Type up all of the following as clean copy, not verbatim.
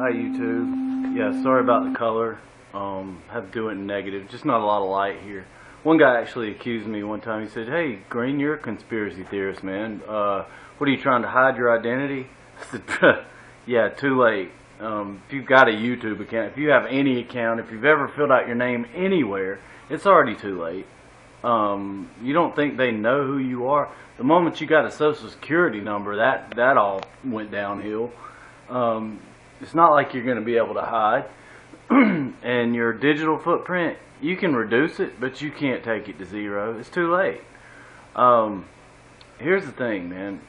Hi YouTube. Yeah, sorry about the color. Have to do it in negative. Just not a lot of light here. One guy actually accused me one time. He said, "Hey, Green, you're a conspiracy theorist, man. What are you trying to hide your identity?" I said, "Yeah, too late. If you've got a YouTube account, if you have any account, if you've ever filled out your name anywhere, it's already too late. You don't think they know who you are? The moment you got a social security number, that all went downhill. It's not like you're going to be able to hide. And your digital footprint, you can reduce it, but you can't take it to zero. It's too late." Here's the thing, man.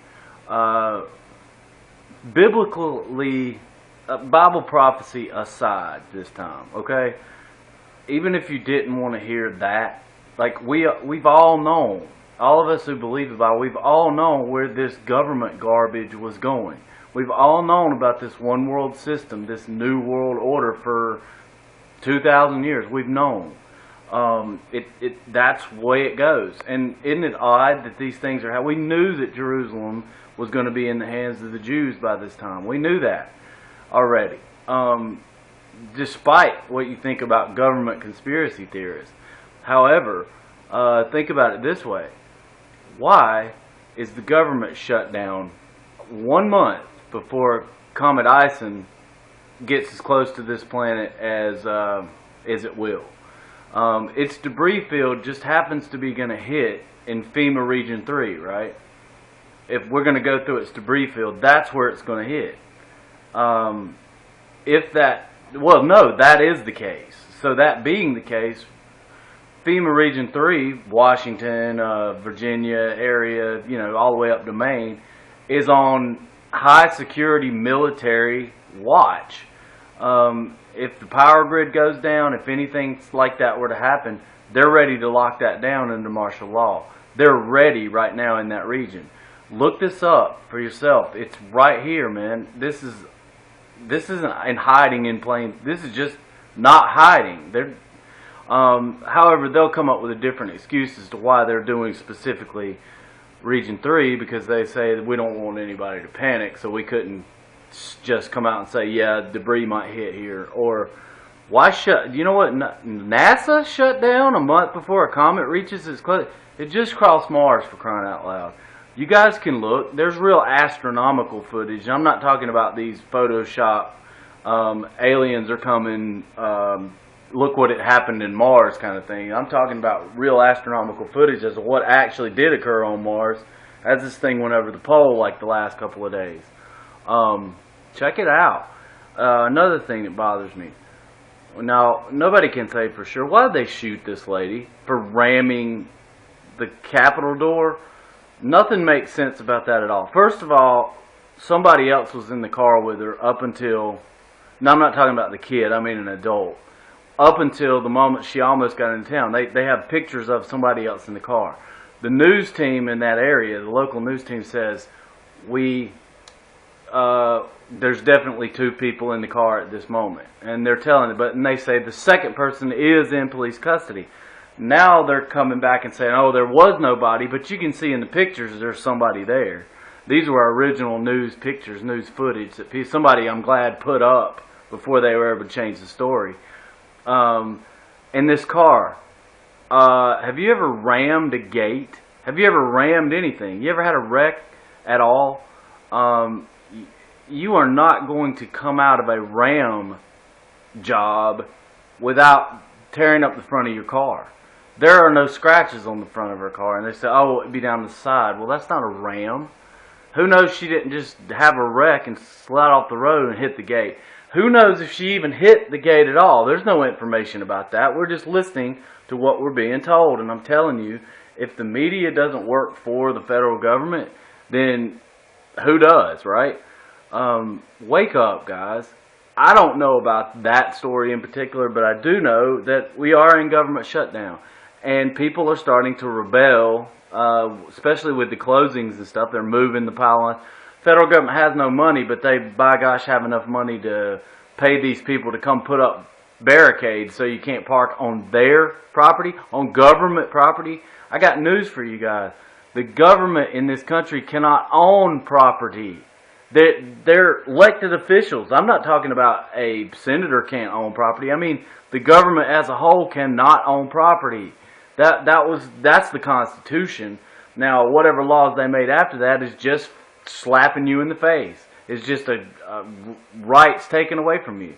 Biblically, Bible prophecy aside this time, okay? Even if you didn't want to hear that, like we've all known, all of us who believe the Bible, we've all known where this government garbage was going. We've all known about this one world system, this new world order for 2,000 years. We've known. That's the way it goes. And isn't it odd that these things are how we knew that Jerusalem was going to be in the hands of the Jews by this time. We knew that already. Despite what you think about government conspiracy theorists. However, think about it this way. Why is the government shut down 1 month before Comet Ison gets as close to this planet as it will? Its debris field just happens to be going to hit in FEMA Region 3, right? If we're going to go through its debris field, that's where it's going to hit. That is the case. So that being the case, FEMA Region 3, Washington, Virginia area, all the way up to Maine, is on high security military watch. If the power grid goes down, if anything like that were to happen, they're ready to lock that down under martial law. They're ready right now in that region. Look this up for yourself. It's right here, man. This isn't in hiding in plain. This is just not hiding. However, they'll come up with a different excuse as to why they're doing specifically Region 3, because they say that we don't want anybody to panic, so we couldn't just come out and say, yeah, debris might hit here. Or why you know what NASA shut down a month before a comet reaches its close? It just crossed Mars, for crying out loud. You guys can look. There's real astronomical footage. I'm not talking about these Photoshop aliens are coming, look what happened in Mars kind of thing. I'm talking about real astronomical footage as to what actually did occur on Mars as this thing went over the pole like the last couple of days. Check it out. Another thing that bothers me. Now, nobody can say for sure, why did they shoot this lady for ramming the Capitol door? Nothing makes sense about that at all. First of all, somebody else was in the car with her up until, no, I'm not talking about the kid, I mean an adult. Up until the moment she almost got into town. They have pictures of somebody else in the car. The news team in that area, the local news team says, there's definitely 2 people in the car at this moment. And they're telling it, and they say the second person is in police custody. Now they're coming back and saying, oh, there was nobody, but you can see in the pictures there's somebody there. These were original news pictures, news footage that somebody, I'm glad, put up before they were able to change the story. In this car, have you ever rammed a gate? Have you ever rammed anything? You ever had a wreck at all? You are not going to come out of a ram job without tearing up the front of your car. There are no scratches on the front of her car, and they say, oh, it'd be down the side. Well, that's not a ram. Who knows she didn't just have a wreck and slide off the road and hit the gate? Who knows if she even hit the gate at all? There's no information about that. We're just listening to what we're being told. And I'm telling you, if the media doesn't work for the federal government, then who does, right? Wake up, guys. I don't know about that story in particular, but I do know that we are in government shutdown. And people are starting to rebel, especially with the closings and stuff. They're moving the pile. Federal government has no money, but they, by gosh, have enough money to pay these people to come put up barricades so you can't park on their property, on government property. I got news for you guys. The government in this country cannot own property. They're elected officials. I'm not talking about a senator can't own property. I mean, the government as a whole cannot own property. That's the Constitution. Now, whatever laws they made after that is just slapping you in the face. It's just a rights taken away from you.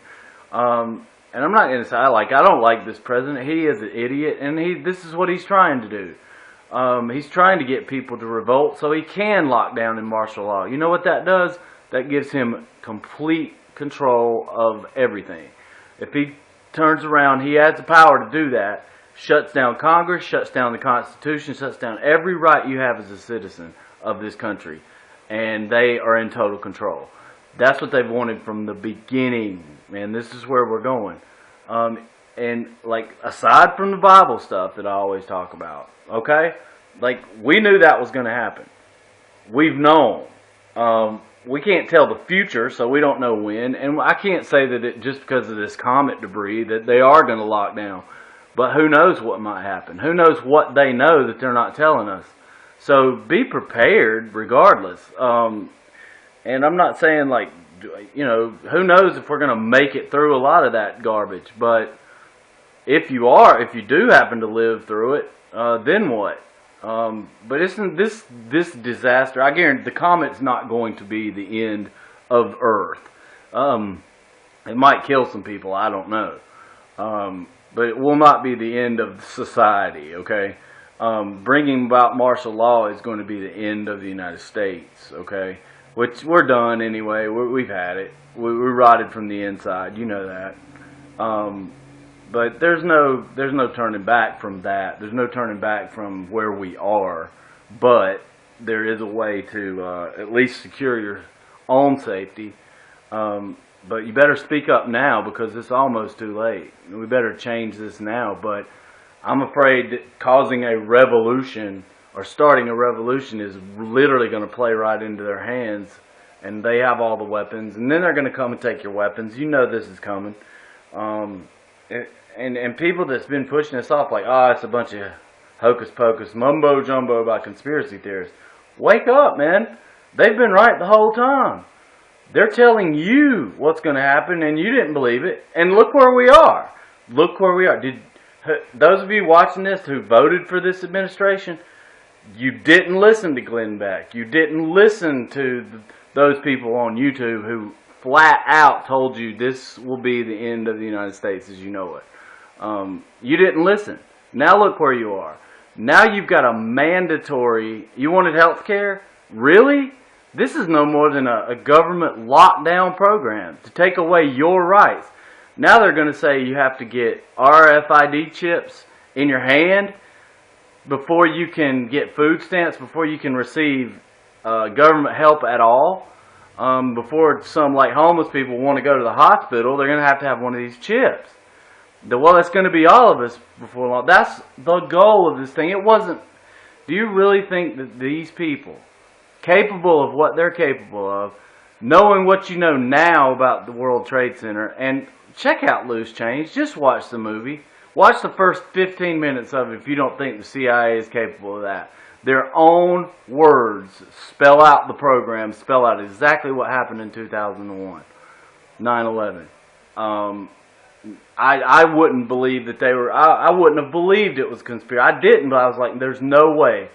And I'm not going to say I don't like this president. He is an idiot, and this is what he's trying to do. He's trying to get people to revolt so he can lock down in martial law. You know what that does? That gives him complete control of everything. If he turns around, he has the power to do that. Shuts down Congress, shuts down the Constitution, shuts down every right you have as a citizen of this country. And they are in total control. That's what they've wanted from the beginning, man. This is where we're going. And like, aside from the Bible stuff that I always talk about, okay? Like, we knew that was going to happen. We've known. We can't tell the future, so we don't know when. And I can't say that it just because of this comet debris that they are going to lock down. But who knows what might happen? Who knows what they know that they're not telling us? So be prepared regardless. And I'm not saying like, you know, who knows if we're going to make it through a lot of that garbage. But if you do happen to live through it, then what? But isn't this disaster, I guarantee the comet's not going to be the end of Earth. It might kill some people, I don't know. But it will not be the end of society, okay? Bringing about martial law is going to be the end of the United States, okay? Which we're done anyway. We've had it. We rotted from the inside, you know that. But there's no turning back from that. There's no turning back from where we are. But there is a way to at least secure your own safety. But you better speak up now because it's almost too late. We better change this now. But I'm afraid that causing a revolution or starting a revolution is literally going to play right into their hands. And they have all the weapons. And then they're going to come and take your weapons. You know this is coming. And people that's been pushing this off like, it's a bunch of hocus pocus, mumbo jumbo by conspiracy theorists. Wake up, man. They've been right the whole time. They're telling you what's going to happen, and you didn't believe it. And look where we are. Look where we are. Those of you watching this who voted for this administration, you didn't listen to Glenn Beck. You didn't listen to those people on YouTube who flat out told you this will be the end of the United States as you know it. You didn't listen. Now look where you are. Now you've got a mandatory, you wanted health care? Really? This is no more than a government lockdown program to take away your rights. Now they're going to say you have to get RFID chips in your hand before you can get food stamps, before you can receive government help at all. Before some like homeless people want to go to the hospital, they're going to have one of these chips. Well, it's going to be all of us before long. That's the goal of this thing. It wasn't. Do you really think that these people, capable of what they're capable of, knowing what you know now about the World Trade Center, and check out Loose Change, just watch the movie. Watch the first 15 minutes of it if you don't think the CIA is capable of that. Their own words spell out the program, spell out exactly what happened in 2001, 9/11. I wouldn't believe that they were, I wouldn't have believed it was conspiracy. I didn't, but I was like, there's no way.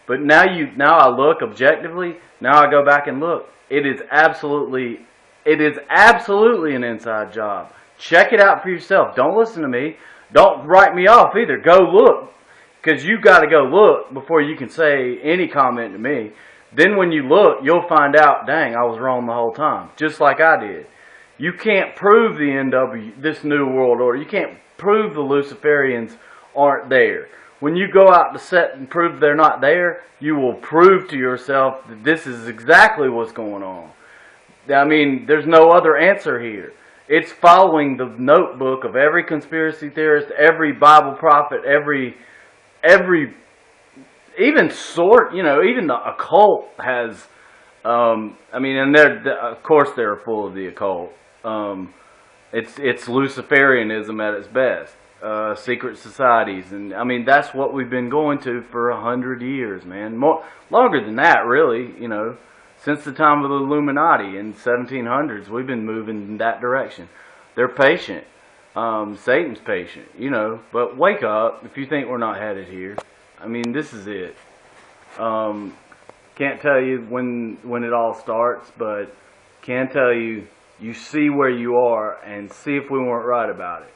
But now I look objectively, now I go back and look. It is absolutely an inside job. Check it out for yourself. Don't listen to me. Don't write me off either. Go look. Because you got to go look before you can say any comment to me. Then when you look, you'll find out, dang, I was wrong the whole time. Just like I did. You can't prove the end of this new world order. You can't prove the Luciferians aren't there. When you go out to set and prove they're not there, you will prove to yourself that this is exactly what's going on. I mean, there's no other answer here. It's following the notebook of every conspiracy theorist, every Bible prophet, every even even the occult has, and of course they're full of the occult. It's Luciferianism at its best. Secret societies, and I mean that's what we've been going to for 100 years, man. Longer than that, really, Since the time of the Illuminati in 1700s, we've been moving in that direction. They're patient. Satan's patient, you know. But wake up if you think we're not headed here. I mean, this is it. Can't tell you when it all starts, but can tell you, you see where you are and see if we weren't right about it.